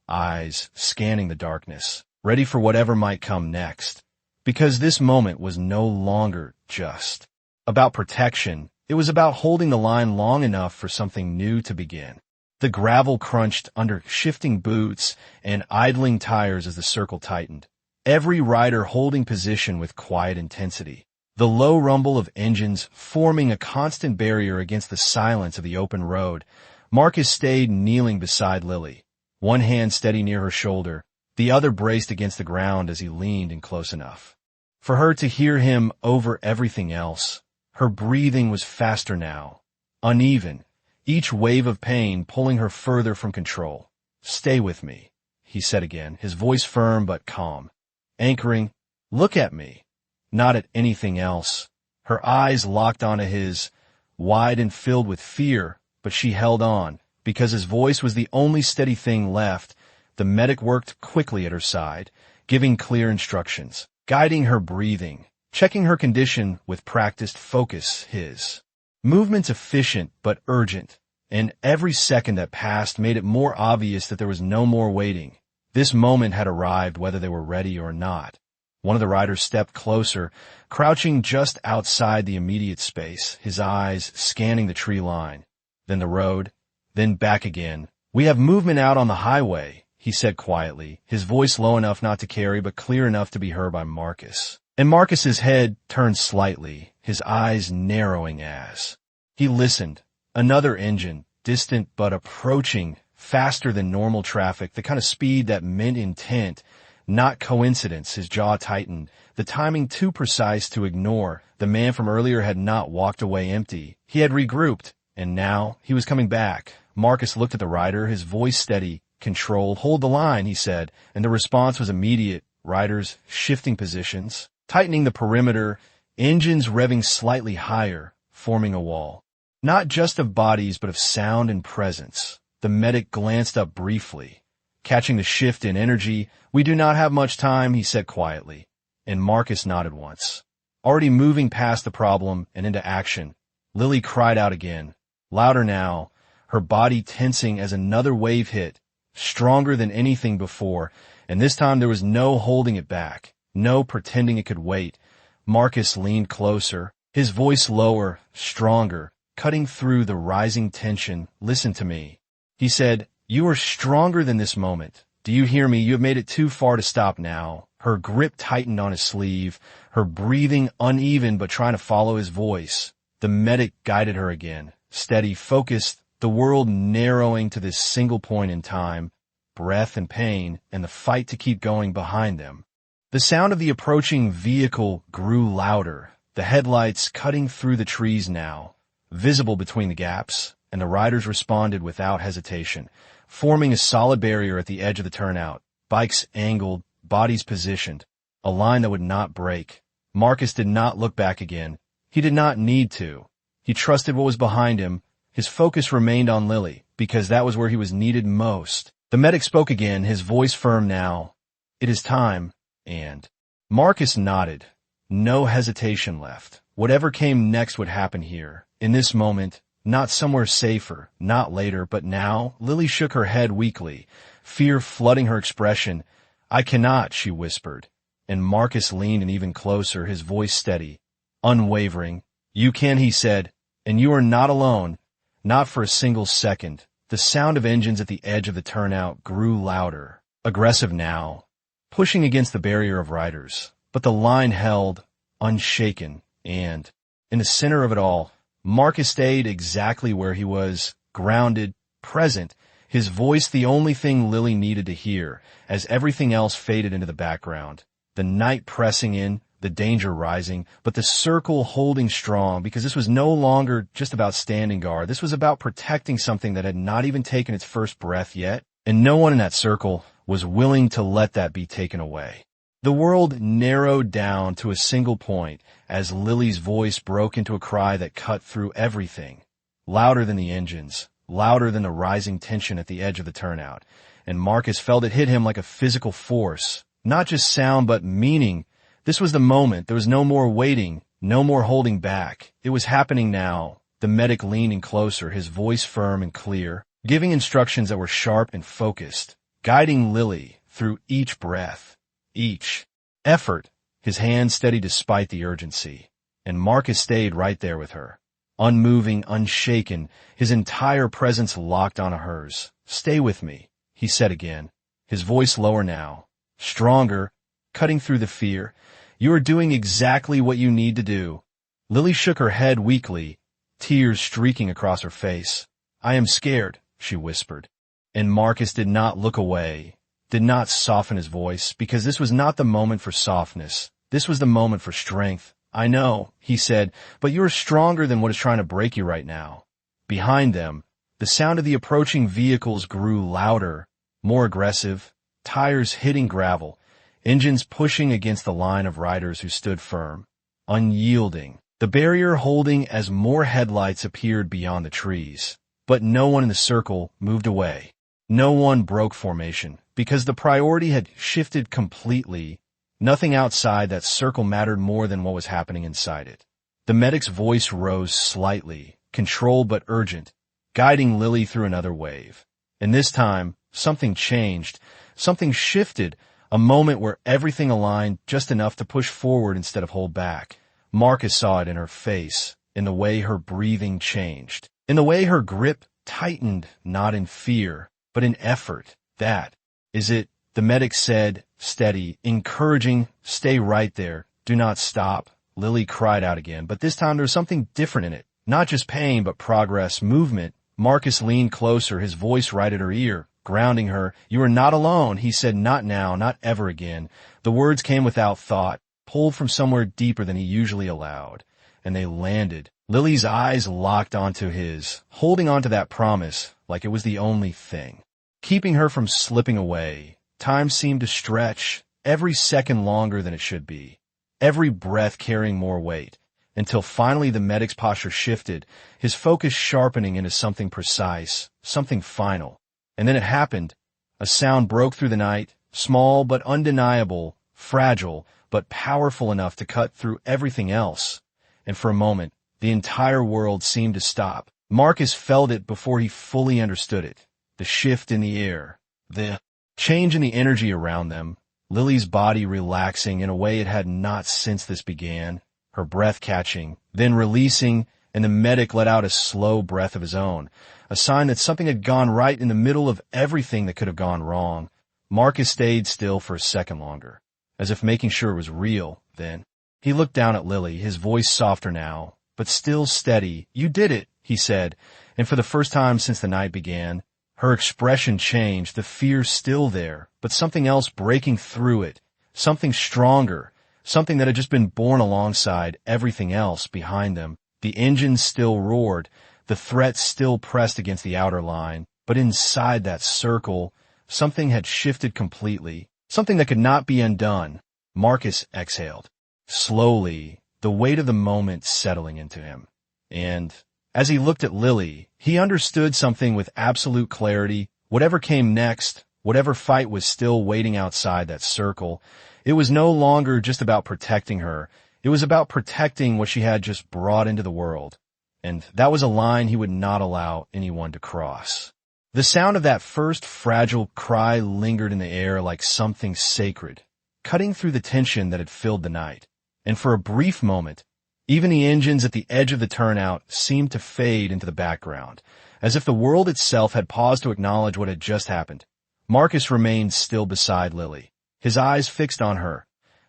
eyes scanning the darkness, ready for whatever might come next. Because this moment was no longer just about protection. It was about holding the line long enough for something new to begin. The gravel crunched under shifting boots and idling tires as the circle tightened, every rider holding position with quiet intensity. The low rumble of engines forming a constant barrier against the silence of the open road. Marcus stayed kneeling beside Lily, one hand steady near her shoulder, the other braced against the ground as he leaned in close enough for her to hear him over everything else. Her breathing was faster now, uneven, each wave of pain pulling her further from control. Stay with me, he said again, his voice firm but calm, anchoring. Look at me. Not at anything else. Her eyes locked onto his, wide and filled with fear, but she held on, because his voice was the only steady thing left. The medic worked quickly at her side, giving clear instructions, guiding her breathing, checking her condition with practiced focus, his movements efficient but urgent, and every second that passed made it more obvious that there was no more waiting. This moment had arrived whether they were ready or not. One of the riders stepped closer, crouching just outside the immediate space, his eyes scanning the tree line, then the road, then back again. "We have movement out on the highway," he said quietly, his voice low enough not to carry but clear enough to be heard by Marcus. And Marcus's head turned slightly, his eyes narrowing as he listened. Another engine, distant but approaching, faster than normal traffic, the kind of speed that meant intent, not coincidence. His jaw tightened, the timing too precise to ignore. The man from earlier had not walked away empty. He had regrouped, and now he was coming back. Marcus looked at the rider, his voice steady, controlled. "Hold the line," he said, and the response was immediate. Riders shifting positions, tightening the perimeter, engines revving slightly higher, forming a wall. Not just of bodies, but of sound and presence. The medic glanced up briefly, catching the shift in energy. "We do not have much time," he said quietly, and Marcus nodded once. Already moving past the problem and into action, Lily cried out again, louder now, her body tensing as another wave hit, stronger than anything before, and this time there was no holding it back, no pretending it could wait. Marcus leaned closer, his voice lower, stronger, cutting through the rising tension. "Listen to me," he said. "You are stronger than this moment. Do you hear me? You have made it too far to stop now." Her grip tightened on his sleeve, her breathing uneven but trying to follow his voice. The medic guided her again, steady, focused, the world narrowing to this single point in time, breath and pain, and the fight to keep going behind them. The sound of the approaching vehicle grew louder, the headlights cutting through the trees now, visible between the gaps, and the riders responded without hesitation, forming a solid barrier at the edge of the turnout, bikes angled, bodies positioned, a line that would not break. Marcus did not look back again. He did not need to. He trusted what was behind him. His focus remained on Lily, because that was where he was needed most. The medic spoke again, his voice firm now. "It is time," and Marcus nodded. No hesitation left. Whatever came next would happen here, in this moment, not somewhere safer, not later, but now. Lily shook her head weakly, fear flooding her expression. "I cannot," she whispered, and Marcus leaned in even closer, his voice steady, unwavering. "You can," he said, "and you are not alone, not for a single second." The sound of engines at the edge of the turnout grew louder, aggressive now, pushing against the barrier of riders. But the line held, unshaken, and, in the center of it all, Marcus stayed exactly where he was, grounded, present, his voice the only thing Lily needed to hear, as everything else faded into the background. The night pressing in, the danger rising, but the circle holding strong, because this was no longer just about standing guard. This was about protecting something that had not even taken its first breath yet, and no one in that circle was willing to let that be taken away. The world narrowed down to a single point as Lily's voice broke into a cry that cut through everything, louder than the engines, louder than the rising tension at the edge of the turnout, and Marcus felt it hit him like a physical force, not just sound but meaning. This was the moment. There was no more waiting, no more holding back. It was happening now. The medic leaned in closer, his voice firm and clear, giving instructions that were sharp and focused, guiding Lily through each breath, each effort, his hand steady despite the urgency. And Marcus stayed right there with her, unmoving, unshaken, his entire presence locked onto hers. "Stay with me," he said again, his voice lower now, stronger, cutting through the fear. "You are doing exactly what you need to do." Lily shook her head weakly, tears streaking across her face. "I am scared," she whispered. And Marcus did not look away, did not soften his voice, because this was not the moment for softness. This was the moment for strength. "I know," he said, "but you are stronger than what is trying to break you right now." Behind them, the sound of the approaching vehicles grew louder, more aggressive, tires hitting gravel, engines pushing against the line of riders who stood firm, unyielding, the barrier holding as more headlights appeared beyond the trees. But no one in the circle moved away. No one broke formation, because the priority had shifted completely. Nothing outside that circle mattered more than what was happening inside it. The medic's voice rose slightly, controlled but urgent, guiding Lily through another wave. And this time, something changed, something shifted. A moment where everything aligned just enough to push forward instead of hold back. Marcus saw it in her face, in the way her breathing changed, in the way her grip tightened, not in fear, but in effort. That is it, the medic said, steady, encouraging. Stay right there. Do not stop. Lily cried out again, but this time there was something different in it. Not just pain, but progress, movement. Marcus leaned closer, his voice right at her ear, grounding her. You are not alone, he said, not now, not ever again. The words came without thought, pulled from somewhere deeper than he usually allowed. And they landed. Lily's eyes locked onto his, holding onto that promise like it was the only thing, keeping her from slipping away. Time seemed to stretch, every second longer than it should be, every breath carrying more weight, until finally the medic's posture shifted, his focus sharpening into something precise, something final. And then it happened. A sound broke through the night, small but undeniable, fragile but powerful enough to cut through everything else. And for a moment, the entire world seemed to stop. Marcus felt it before he fully understood it. The shift in the air, the change in the energy around them, Lily's body relaxing in a way it had not since this began, her breath catching, then releasing, and the medic let out a slow breath of his own, a sign that something had gone right in the middle of everything that could have gone wrong. Marcus stayed still for a second longer, as if making sure it was real. Then he looked down at Lily, his voice softer now, but still steady. You did it, he said, and for the first time since the night began, her expression changed, the fear still there, but something else breaking through it, something stronger, something that had just been born alongside everything else behind them. The engines still roared, the threat still pressed against the outer line, but inside that circle, something had shifted completely, something that could not be undone. Marcus exhaled. Slowly, the weight of the moment settling into him. And as he looked at Lily, he understood something with absolute clarity. Whatever came next, whatever fight was still waiting outside that circle, it was no longer just about protecting her. It was about protecting what she had just brought into the world. And that was a line he would not allow anyone to cross. The sound of that first fragile cry lingered in the air like something sacred, cutting through the tension that had filled the night. And for a brief moment, even the engines at the edge of the turnout seemed to fade into the background, as if the world itself had paused to acknowledge what had just happened. Marcus remained still beside Lily, his eyes fixed on her,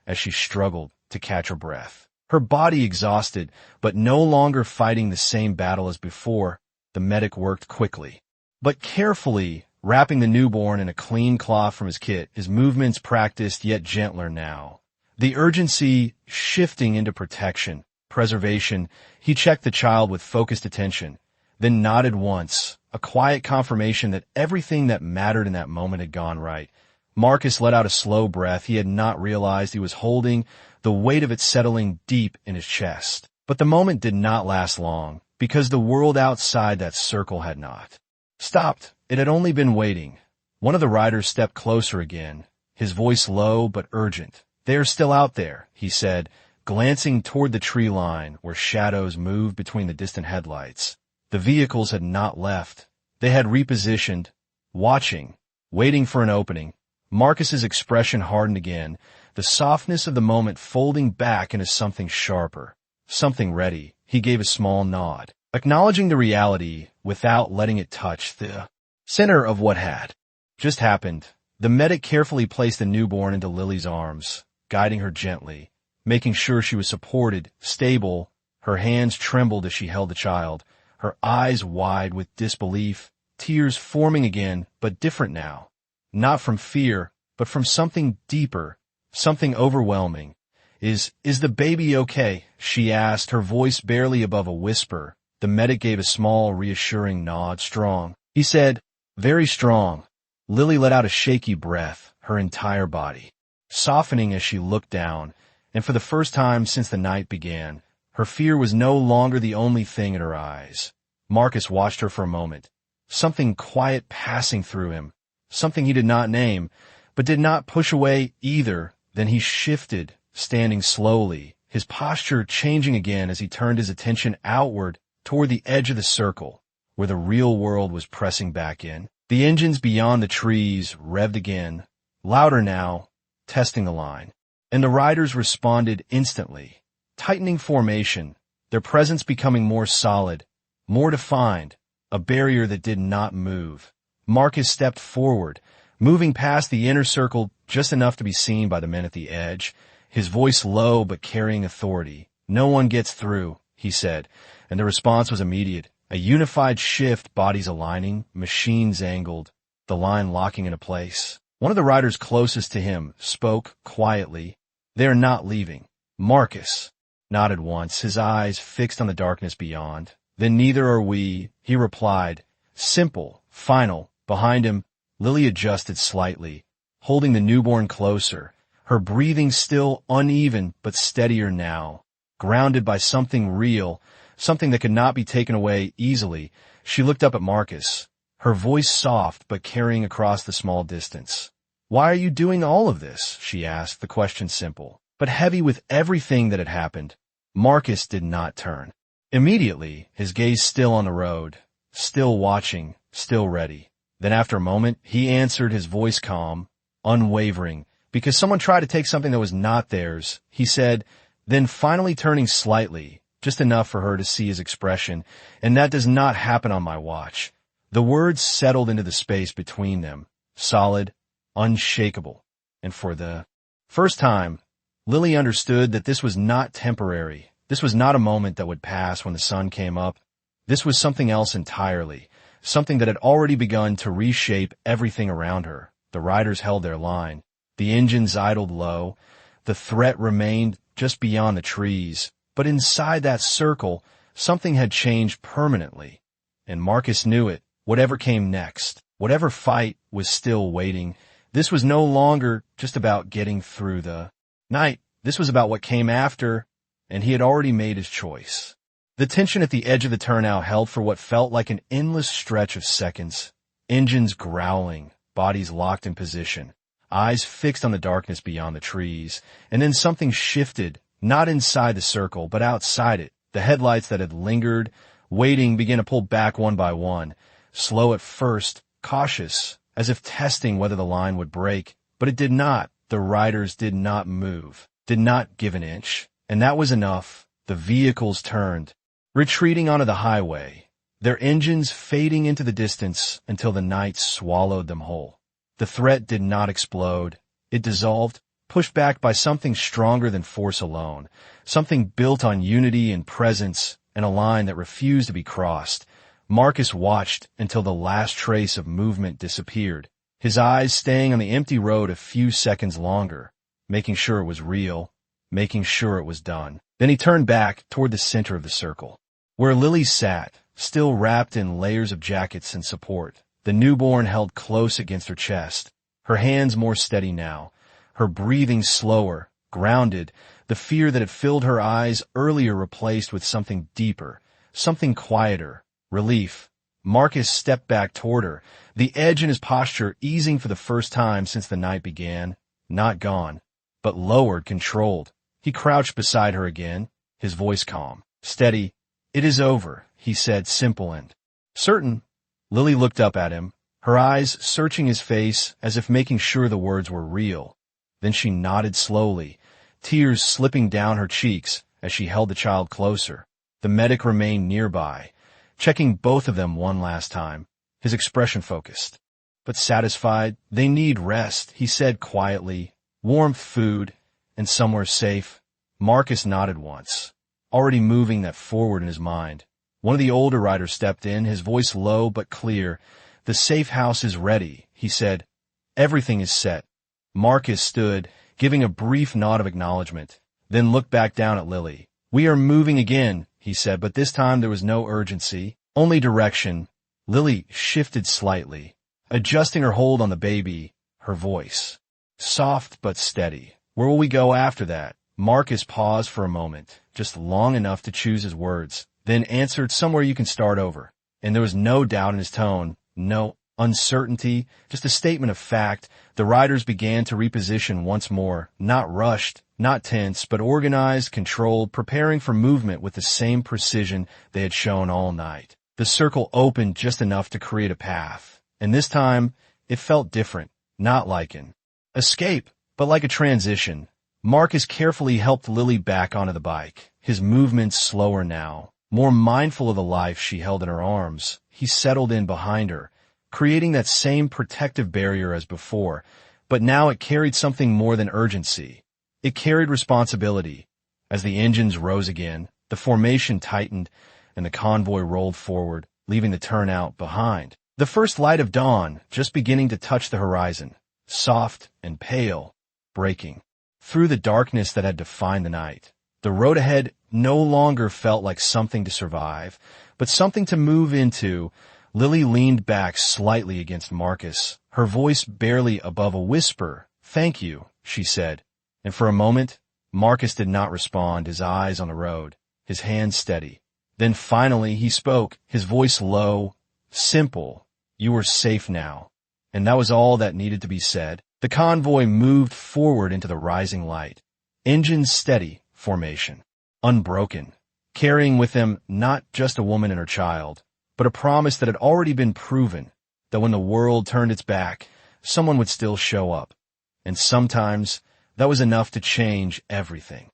as she struggled to catch her breath. Her body exhausted, but no longer fighting the same battle as before. The medic worked quickly, but carefully, wrapping the newborn in a clean cloth from his kit, his movements practiced yet gentler now. The urgency shifting into protection, preservation. He checked the child with focused attention, then nodded once, a quiet confirmation that everything that mattered in that moment had gone right. Marcus let out a slow breath. He had not realized he was holding the weight of it settling deep in his chest. But the moment did not last long, because the world outside that circle had not stopped. It had only been waiting. One of the riders stepped closer again, his voice low but urgent. They are still out there, he said, glancing toward the tree line where shadows moved between the distant headlights. The vehicles had not left. They had repositioned, watching, waiting for an opening. Marcus's expression hardened again, the softness of the moment folding back into something sharper, something ready. He gave a small nod, acknowledging the reality without letting it touch the center of what had just happened. The medic carefully placed the newborn into Lily's arms, guiding her gently, making sure she was supported, stable. Her hands trembled as she held the child, her eyes wide with disbelief, tears forming again, but different now. Not from fear, but from something deeper, something overwhelming. Is the baby okay? She asked, her voice barely above a whisper. The medic gave a small, reassuring nod. Strong, he said, very strong. Lily let out a shaky breath, her entire body softening as she looked down, and for the first time since the night began, her fear was no longer the only thing in her eyes. Marcus watched her for a moment, something quiet passing through him, something he did not name, but did not push away either. Then he shifted, standing slowly, his posture changing again as he turned his attention outward toward the edge of the circle, where the real world was pressing back in. The engines beyond the trees revved again, louder now, testing the line. And the riders responded instantly, tightening formation, their presence becoming more solid, more defined, a barrier that did not move. Marcus stepped forward, moving past the inner circle just enough to be seen by the men at the edge, his voice low but carrying authority. "No one gets through," he said, and the response was immediate. A unified shift, bodies aligning, machines angled, the line locking into place. One of the riders closest to him spoke quietly. "They're not leaving." Marcus nodded once, his eyes fixed on the darkness beyond. "Then neither are we," he replied. Simple, final. Behind him, Lily adjusted slightly, holding the newborn closer, her breathing still uneven but steadier now. Grounded by something real, something that could not be taken away easily, she looked up at Marcus, her voice soft but carrying across the small distance. "Why are you doing all of this?" she asked, the question simple, but heavy with everything that had happened. Marcus did not turn. Immediately, his gaze still on the road, still watching, still ready. Then after a moment, he answered, his voice calm, unwavering, because someone tried to take something that was not theirs. He said, then finally turning slightly, just enough for her to see his expression, "And that does not happen on my watch." The words settled into the space between them, solid, unshakable. And for the first time, Lily understood that this was not temporary. This was not a moment that would pass when the sun came up. This was something else entirely, something that had already begun to reshape everything around her. The riders held their line. The engines idled low. The threat remained just beyond the trees. But inside that circle, something had changed permanently. And Marcus knew it. Whatever came next, whatever fight was still waiting, this was no longer just about getting through the night. This was about what came after, and he had already made his choice. The tension at the edge of the turnout held for what felt like an endless stretch of seconds. Engines growling, bodies locked in position, eyes fixed on the darkness beyond the trees. And then something shifted, not inside the circle, but outside it. The headlights that had lingered, waiting, began to pull back one by one. Slow at first, cautious, as if testing whether the line would break. But it did not. The riders did not move, did not give an inch. And that was enough. The vehicles turned, retreating onto the highway, their engines fading into the distance until the night swallowed them whole. The threat did not explode. It dissolved, pushed back by something stronger than force alone, something built on unity and presence, and a line that refused to be crossed. Marcus watched until the last trace of movement disappeared, his eyes staying on the empty road a few seconds longer, making sure it was real, making sure it was done. Then he turned back toward the center of the circle, where Lily sat, still wrapped in layers of jackets and support, the newborn held close against her chest, her hands more steady now, her breathing slower, grounded, the fear that had filled her eyes earlier replaced with something deeper, something quieter, relief. Marcus stepped back toward her, the edge in his posture easing for the first time since the night began, not gone, but lowered, controlled. He crouched beside her again, his voice calm, steady. "It is over," he said, simple and certain. Lily looked up at him, her eyes searching his face as if making sure the words were real. Then she nodded slowly, tears slipping down her cheeks as she held the child closer. The medic remained nearby, checking both of them one last time, his expression focused, but satisfied. "They need rest," he said quietly, "warmth, food, and somewhere safe." Marcus nodded once, already moving that forward in his mind. One of the older riders stepped in, his voice low but clear. "The safe house is ready," he said. "Everything is set." Marcus stood, giving a brief nod of acknowledgement, then looked back down at Lily. "We are moving again," he said, but this time there was no urgency, only direction. Lily shifted slightly, adjusting her hold on the baby, her voice soft but steady. "Where will we go after that?" Marcus paused for a moment, just long enough to choose his words, then answered, "Somewhere you can start over." And there was no doubt in his tone, no uncertainty, just a statement of fact. The riders began to reposition once more, not rushed, not tense, but organized, controlled, preparing for movement with the same precision they had shown all night. The circle opened just enough to create a path, and this time it felt different, not like an escape, But like a transition, Marcus carefully helped Lily back onto the bike, his movements slower now. More mindful of the life she held in her arms, he settled in behind her, creating that same protective barrier as before, but now it carried something more than urgency. It carried responsibility. As the engines rose again, the formation tightened, and the convoy rolled forward, leaving the turnout behind. The first light of dawn just beginning to touch the horizon, soft and pale, breaking through the darkness that had defined the night. The road ahead no longer felt like something to survive, but something to move into. Lily leaned back slightly against Marcus, her voice barely above a whisper. "Thank you," she said. And for a moment, Marcus did not respond, his eyes on the road, his hands steady. Then finally he spoke, his voice low, simple. "You are safe now." And that was all that needed to be said. The convoy moved forward into the rising light. Engines steady, formation unbroken, carrying with them not just a woman and her child, but a promise that had already been proven, that when the world turned its back, someone would still show up. And sometimes that was enough to change everything.